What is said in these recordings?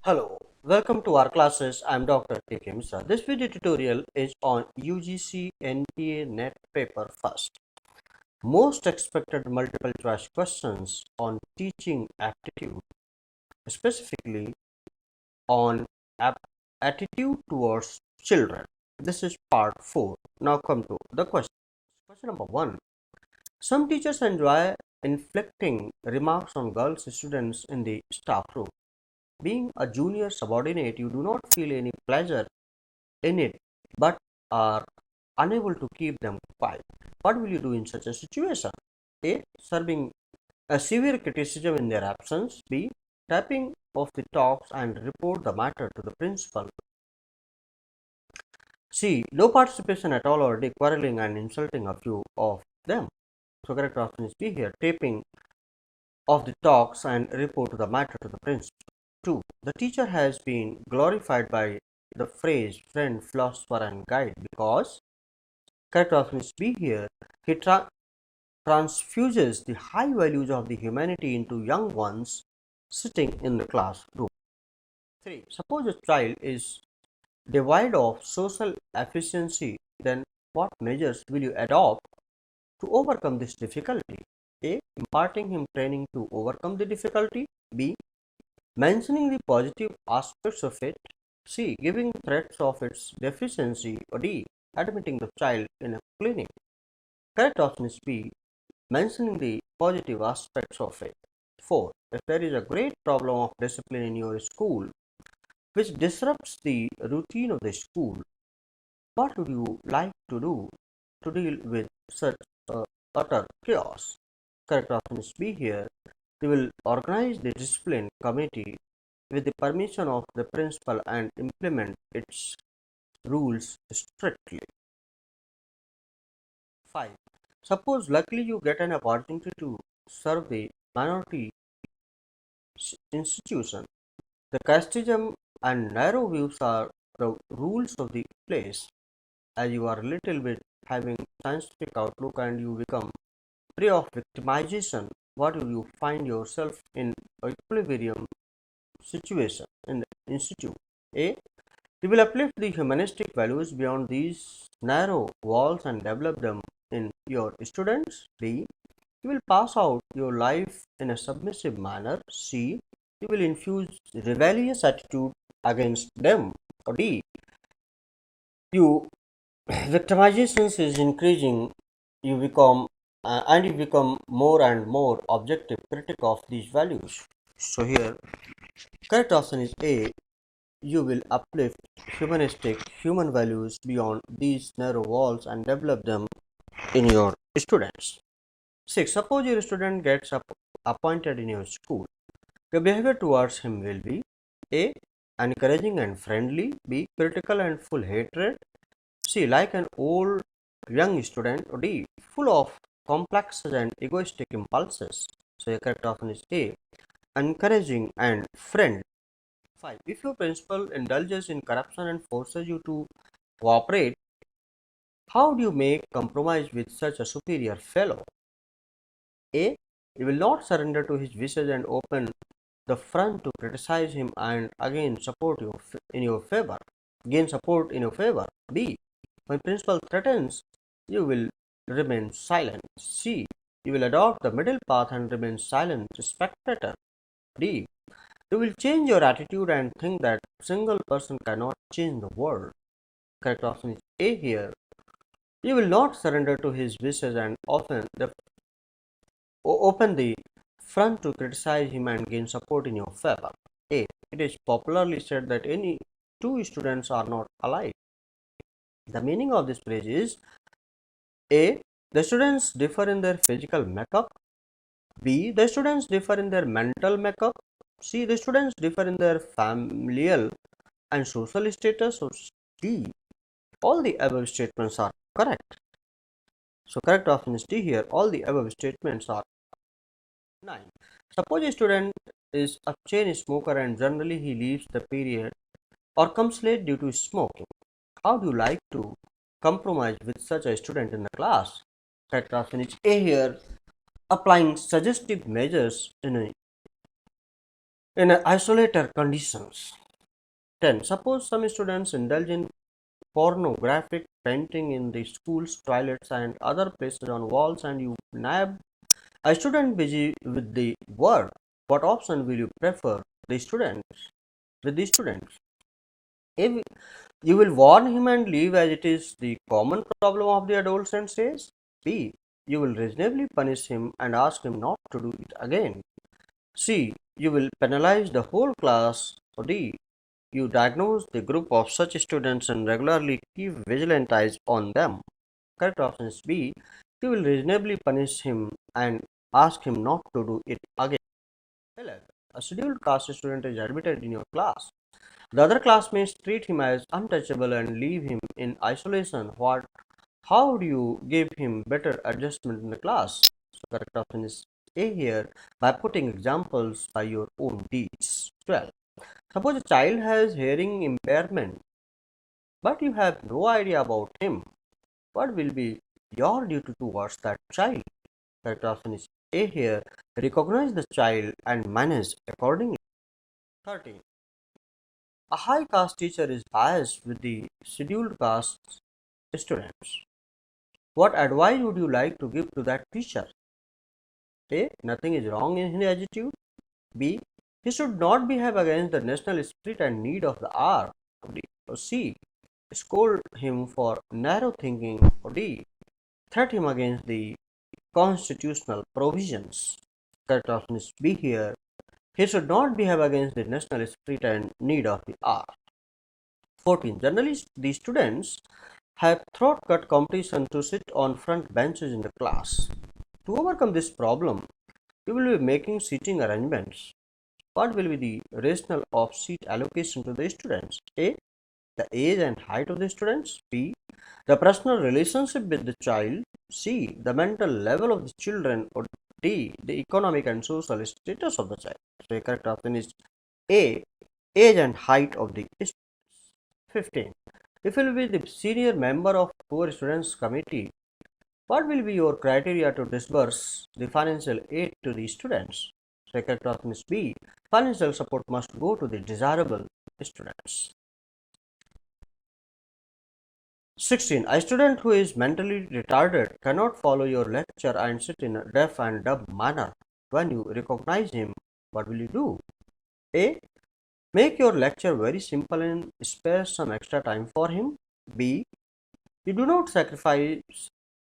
Hello, welcome to our classes. I'm Dr. K.K. Misra. This video tutorial is on UGC NTA net paper first. Most expected multiple choice questions on teaching aptitude, specifically on attitude towards children. This is part 4. Now come to the question. Question number 1. Some teachers enjoy inflicting remarks on girls students in the staff room. Being a junior subordinate, you do not feel any pleasure in it, but are unable to keep them quiet. What will you do in such a situation? A. Serving a severe criticism in their absence. B. Typing off the talks and report the matter to the principal. C. No participation at all, or D. Quarreling and insulting a few of them. So correct option is B here. Taping of the talks and report the matter to the principal. 2. The teacher has been glorified by the phrase friend, philosopher and guide because correct option is B here. He transfuses the high values of the humanity into young ones sitting in the classroom. 3. Suppose a child is devoid of social efficiency, then what measures will you adopt to overcome this difficulty? A. Imparting him training to overcome the difficulty. B. Mentioning the positive aspects of it. C. Giving threats of its deficiency. Or D. Admitting the child in a clinic. Correct option is B. Mentioning the positive aspects of it. 4. If there is a great problem of discipline in your school which disrupts the routine of the school, what would you like to do to deal with such utter chaos? Correct option is B here. You will organize the discipline committee with the permission of the principal and implement its rules strictly. 5. Suppose luckily you get an opportunity to serve the minority institution. The casteism and narrow views are the rules of the place. As you are a little bit having scientific outlook and you become prey of victimization, what will you find yourself in equilibrium situation in the institute? A. You will uplift the humanistic values beyond these narrow walls and develop them in your students. B. You will pass out your life in a submissive manner. C. You will infuse rebellious attitude against them. Or D. You victimization is increasing. You become more and more objective critic of these values. So here, correct option is A. You will uplift human values beyond these narrow walls and develop them in your students. 6. Suppose your student gets appointed in your school. Your behavior towards him will be A. Encouraging and friendly. B. Critical and full hatred. C. Like an old young student. Or D. Full of complexes and egoistic impulses. So your correct option is A. Encouraging and friendly. 5. If your principal indulges in corruption and forces you to cooperate, how do you make compromise with such a superior fellow? A. You will not surrender to his wishes and open the front to criticize him and again support you in your favor. Gain support in your favor. B. When principal threatens, you will remain silent. C. You will adopt the middle path and remain silent spectator. D. You will change your attitude and think that single person cannot change the world. Correct option is A here. You will not surrender to his wishes and open the front to criticize him and gain support in your favor. A. It is popularly said that any two students are not alike. The meaning of this phrase is A. The students differ in their physical makeup. B. The students differ in their mental makeup. C. The students differ in their familial and social status. Or D. All the above statements are correct. So correct option is D here. All the above statements are 9. Suppose a student is a chain smoker and generally he leaves the period or comes late due to smoking. How do you like to compromise with such a student in the class? Correct option is A here. Applying suggestive measures in a in isolated conditions. 10. Suppose some students indulge in pornographic painting in the school's toilets and other places on walls, and you nab a student busy with the work. What option will you prefer the students with the students? If you will warn him and leave as it is the common problem of the adolescent stage. B. You will reasonably punish him and ask him not to do it again. C. You will penalize the whole class. Or D. You diagnose the group of such students and regularly keep vigilant eyes on them. Correct option is B. You will reasonably punish him and ask him not to do it again. 11. A scheduled caste student is admitted in your class. The other classmates treat him as untouchable and leave him in isolation. How do you give him better adjustment in the class? So correct option is A here, by putting examples by your own deeds. 12. Suppose a child has hearing impairment, but you have no idea about him. What will be your duty towards that child? Correct option is A here, recognize the child and manage accordingly. 13. A high caste teacher is biased with the scheduled caste students. What advice would you like to give to that teacher? A. Nothing is wrong in his attitude. B. He should not behave against the national spirit and need of the hour. Or C. Scold him for narrow thinking. Or D. Threat him against the constitutional provisions. Correct option is B here. He should not behave against the national spirit and need of the hour. 14. Generally, the students have throat cut competition to sit on front benches in the class. To overcome this problem, we will be making seating arrangements. What will be the rationale of seat allocation to the students? A. The age and height of the students. B. The personal relationship with the child. C. The mental level of the children. Or D. The economic and social status of the child. So, the correct option is A. Age and height of the students. 15. If you will be the senior member of poor students committee, what will be your criteria to disburse the financial aid to the students? Second option is B. Financial support must go to the desirable students. 16. A student who is mentally retarded cannot follow your lecture and sit in a deaf and dumb manner. When you recognize him, what will you do? A. Make your lecture very simple and spare some extra time for him. B. You do not sacrifice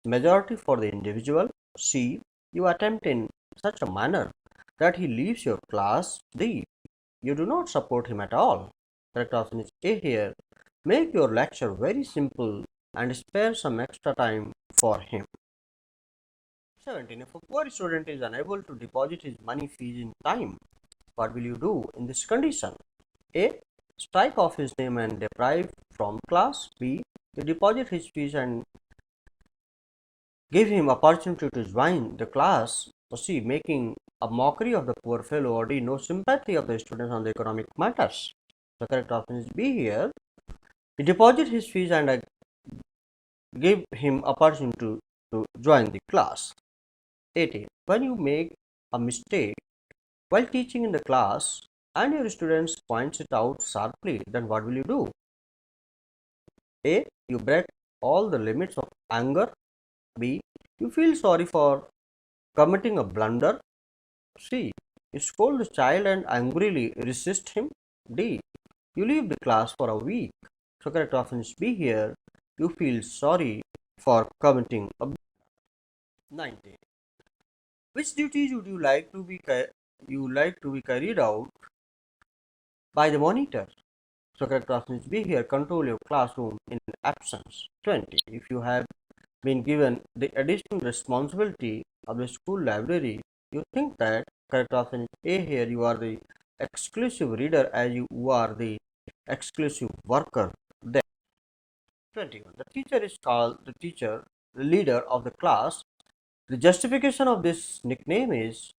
majority for the individual. C. You attempt in such a manner that he leaves your class. D. You do not support him at all. Correct option is A here. Make your lecture very simple and spare some extra time for him. 17. If a poor student is unable to deposit his money fees in time, what will you do in this condition? A. Strike off his name and deprive from class. B. You deposit his fees and give him opportunity to join the class. Or C. Making a mockery of the poor fellow. Or D. No sympathy of the students on the economic matters. The correct option is B here. You deposit his fees and give him opportunity to join the class. 18. When you make a mistake while teaching in the class and your students points it out sharply, then what will you do? A. You break all the limits of anger. B. You feel sorry for committing a blunder. C. You scold the child and angrily resist him. D. You leave the class for a week. So correct option is B here. You feel sorry for committing a blunder. 19. Which duties would you like to be carried out by the monitor? So correct option is B here. Control your classroom in absence. 20. If you have been given the additional responsibility of the school library, you think that correct option is A here. You are the exclusive reader as you are the exclusive worker there. 21. The teacher is called the teacher, the leader of the class. The justification of this nickname is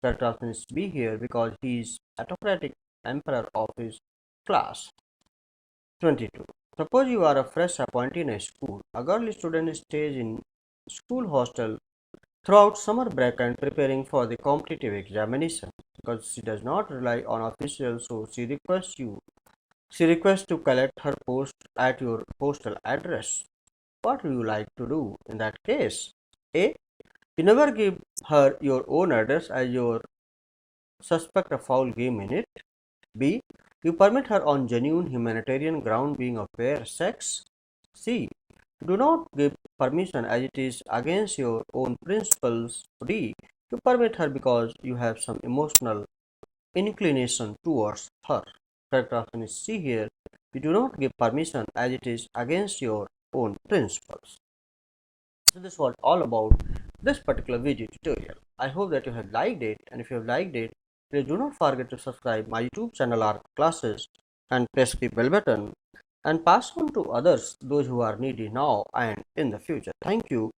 correct option is B here because he is autocratic emperor of his class. 22. Suppose you are a fresh appointee in a school. A girl student stays in school hostel throughout summer break and preparing for the competitive examination because she does not rely on officials, so she requests to collect her post at your postal address. What do you like to do in that case? A. You never give her your own address as you suspect a foul game in it. B. You permit her on genuine humanitarian ground being of fair sex. C. Do not give permission as it is against your own principles. D. You permit her because you have some emotional inclination towards her. Correct option is C here. You do not give permission as it is against your own principles. So this was all about this particular video tutorial. I hope that you have liked it, and if you have liked it, please do not forget to subscribe my YouTube channel Art Classes and press the bell button and pass on to others those who are needy now and in the future. Thank you.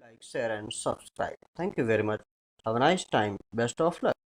Like, share and subscribe. Thank you very much. Have a nice time. Best of luck.